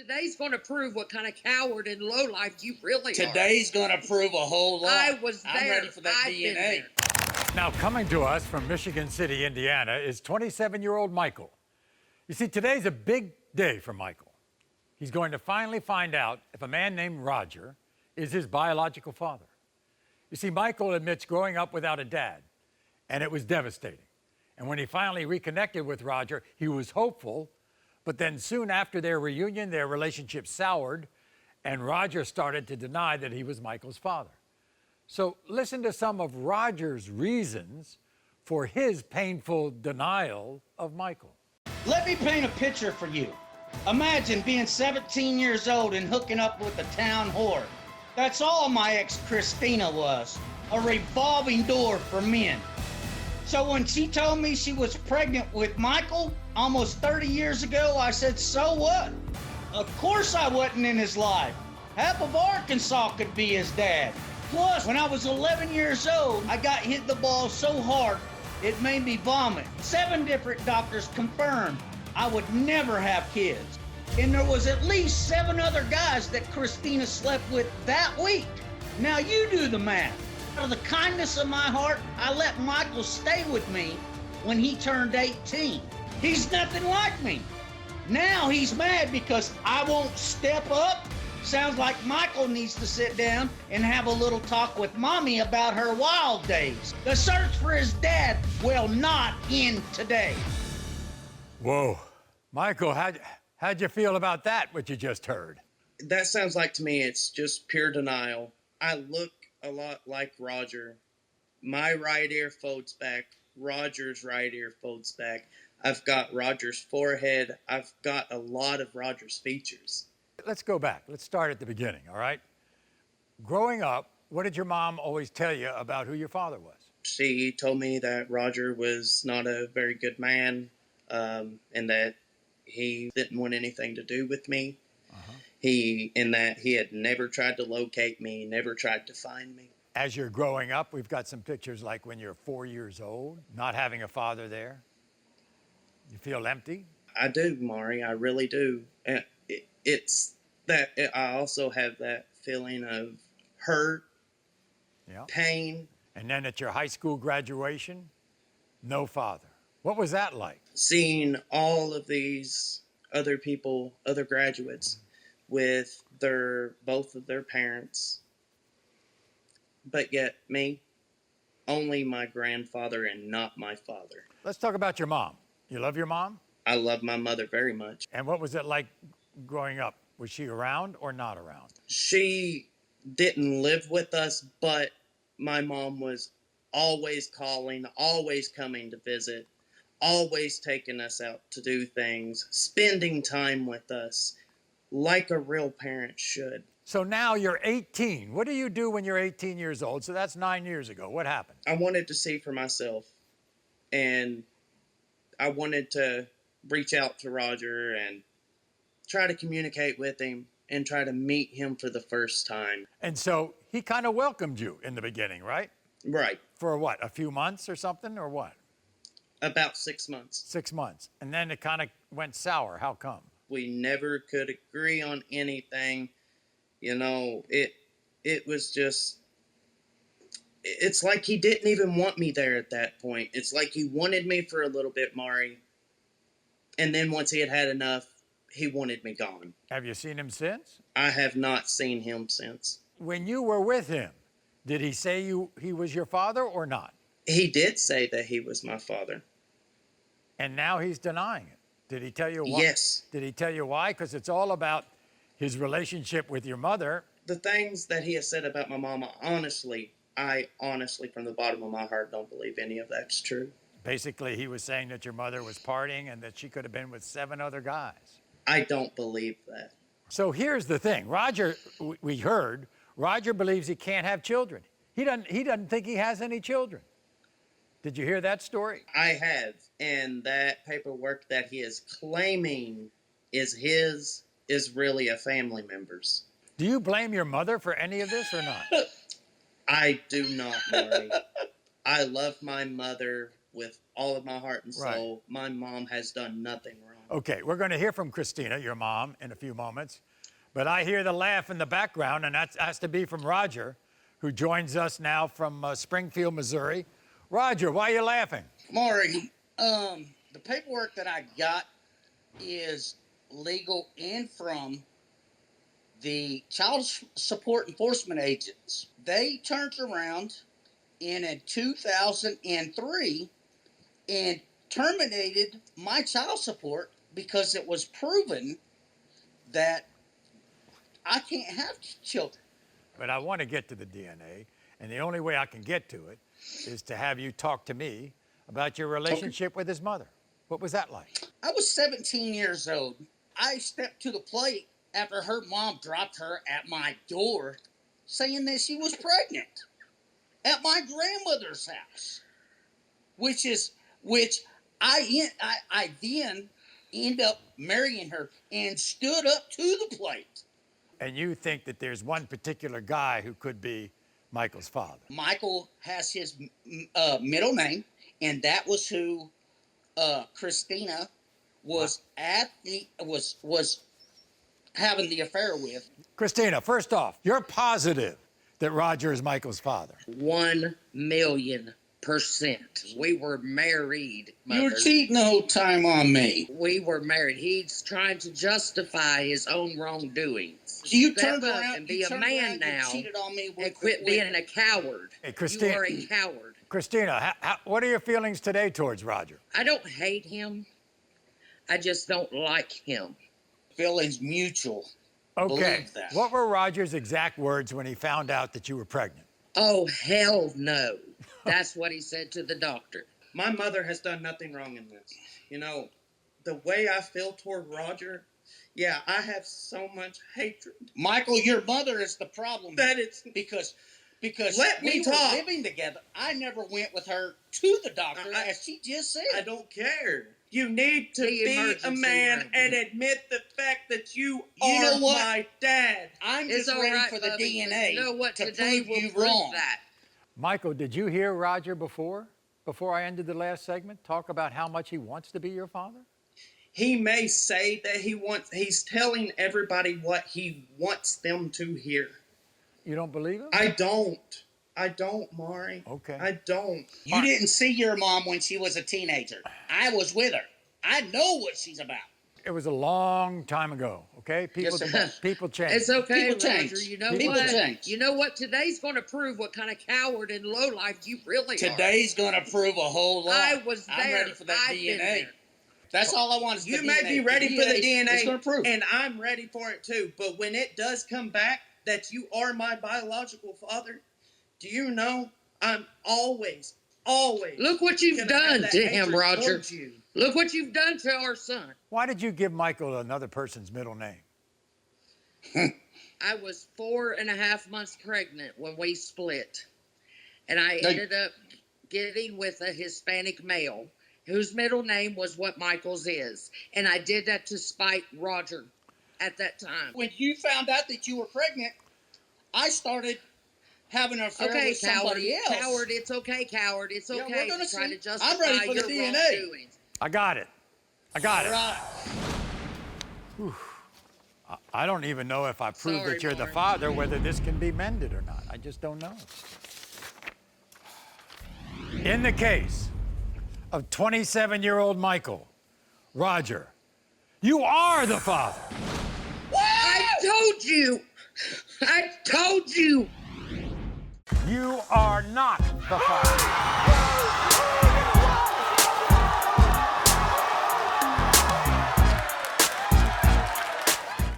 Today's going to prove what kind of coward and lowlife you really are. Today's going to prove a whole lot. I was there. I'm ready for that I've been DNA. there. Now, coming to us from Michigan City, Indiana, is 27-year-old Michael. You see, today's a big day for Michael. He's going to finally find out if a man named Roger is his biological father. You see, Michael admits growing up without a dad, and it was devastating. And when he finally reconnected with Roger, he was hopeful, but then soon after their reunion, their relationship soured, and Roger started to deny that he was Michael's father. So listen to some of Roger's reasons for his painful denial of Michael. Let me paint a picture for you. Imagine being 17 years old and hooking up with a town whore. That's all my ex Christina was, a revolving door for men. So when she told me she was pregnant with Michael almost 30 years ago, I said, so what? Of course I wasn't in his life. Half of Arkansas could be his dad. Plus, when I was 11 years old, I got hit the ball so hard, it made me vomit. 7 different doctors confirmed I would never have kids. And there was at least 7 other guys that Christina slept with that week. Now you do the math. Out of the kindness of my heart, I let Michael stay with me when he turned 18. He's nothing like me. Now he's mad because I won't step up. Sounds like Michael needs to sit down and have a little talk with Mommy about her wild days. The search for his dad will not end today. Whoa. Michael, how'd you feel about that, what you just heard? That sounds like to me it's just pure denial. I look a lot like Roger. My right ear folds back. Roger's right ear folds back. I've got Roger's forehead. I've got a lot of Roger's features. Let's go back. Let's start at the beginning, all right? Growing up, what did your mom always tell you about who your father was? She told me that Roger was not a very good man, and that he didn't want anything to do with me. In that he had never tried to locate me, never tried to find me. As you're growing up, we've got some pictures like when you're 4 years old, not having a father there. You feel empty? I do, Maury. I really do. It's that I also have that feeling of hurt, pain. And then at your high school graduation, no father. What was that like? Seeing all of these other people, other graduates, with both of their parents, but yet me, only my grandfather and not my father. Let's talk about your mom. You love your mom? I love my mother very much. And what was it like growing up? Was she around or not around? She didn't live with us, but my mom was always calling, always coming to visit, always taking us out to do things, spending time with us like a real parent should. So now you're 18. What do you do when you're 18 years old? So that's 9 years ago. What happened? I wanted to see for myself, and I wanted to reach out to Roger and try to communicate with him and try to meet him for the first time. And so he kind of welcomed you in the beginning, right? Right. For what, a few months or something, or what? About 6 months. 6 months. And then it kind of went sour. How come? We never could agree on anything. You know, it was just, it's like he didn't even want me there at that point. It's like he wanted me for a little bit, Maury. And then once he had had enough, he wanted me gone. Have you seen him since? I have not seen him since. When you were with him, did he say he was your father or not? He did say that he was my father. And now he's denying it. Did he tell you why? Yes. Did he tell you why? Because it's all about his relationship with your mother. The things that he has said about my mama, I honestly, from the bottom of my heart, don't believe any of that's true. Basically, he was saying that your mother was partying and that she could have been with 7 other guys. I don't believe that. So here's the thing. Roger, we heard, Roger believes he can't have children. He doesn't think he has any children. Did you hear that story? I have, and that paperwork that he is claiming is his is really a family member's. Do you blame your mother for any of this or not? I do not, Maury. I love my mother with all of my heart and soul. Right. My mom has done nothing wrong. Okay, we're going to hear from Christina, your mom, in a few moments. But I hear the laugh in the background, and that has to be from Roger, who joins us now from Springfield, Missouri. Roger, why are you laughing? Maury, the paperwork that I got is legal and from the child support enforcement agents. They turned around in 2003 and terminated my child support because it was proven that I can't have children. But I want to get to the DNA, and the only way I can get to it is to have you talk to me about your relationship with his mother. What was that like? I was 17 years old. I stepped to the plate after her mom dropped her at my door saying that she was pregnant at my grandmother's house, which I then end up marrying her and stood up to the plate. And you think that there's one particular guy who could be Michael's father? Michael has his middle name, and that was who Christina was was having the affair with. Christina, first off, you're positive that Roger is Michael's father. 1,000,000%. We were married, Mother. You're cheating the whole time on me. We were married. He's trying to justify his own wrongdoings. You Step turned up around and be a man now, cheated on me and quit being a coward. Hey, Christina. You are a coward. Christina, what are your feelings today towards Roger? I don't hate him. I just don't like him. Feelings mutual. Okay. Believe that. What were Roger's exact words when he found out that you were pregnant? Oh, hell no. That's what he said to the doctor. My mother has done nothing wrong in this. You know, the way I feel toward Roger, yeah, I have so much hatred. Michael, your mother is the problem. That it's because Let me we talk. were living together. I never went with her to the doctor, as she just said. I don't care. You need to The be a emergency man room. and admit the fact that you You know are what? my dad. I'm It's just all ready right, for the Bubby, 'cause DNA you know what? to Today prove will you prove wrong. that. Michael, did you hear Roger before I ended the last segment talk about how much he wants to be your father? He may say that he's telling everybody what he wants them to hear. You don't believe him? I don't, Maury. Okay. I don't. You didn't see your mom when she was a teenager. I was with her. I know what she's about. It was a long time ago, okay? People, Yes, it was. people change. It's okay, People change. Roger. You know People what? change. You know what? Today's going to prove what kind of coward and lowlife you really are. Today's gonna prove a whole lot. I was there. I'm ready for that I've been DNA. there. That's all I want is the You DNA. may be ready for the It's DNA, gonna prove. and I'm ready for it too. But when it does come back that you are my biological father, do you know I'm always Look what you've gonna have done that to him, hatred Roger. towards you. Look what you've done to our son. Why did you give Michael another person's middle name? I was 4.5 months pregnant when we split. And I ended up getting with a Hispanic male whose middle name was what Michael's is. And I did that to spite Roger at that time. When you found out that you were pregnant, I started having an affair Okay, with coward. somebody else. Coward, it's okay, coward. It's Yeah, okay we're gonna to try see. to justify I'm ready for the your DNA. wrongdoings. I got it. Right. I don't even know if I prove Sorry, that you're the Maury. father, whether this can be mended or not. I just don't know. In the case of 27-year-old Michael, Roger, you are the father. I told you. I told you. You are not the father.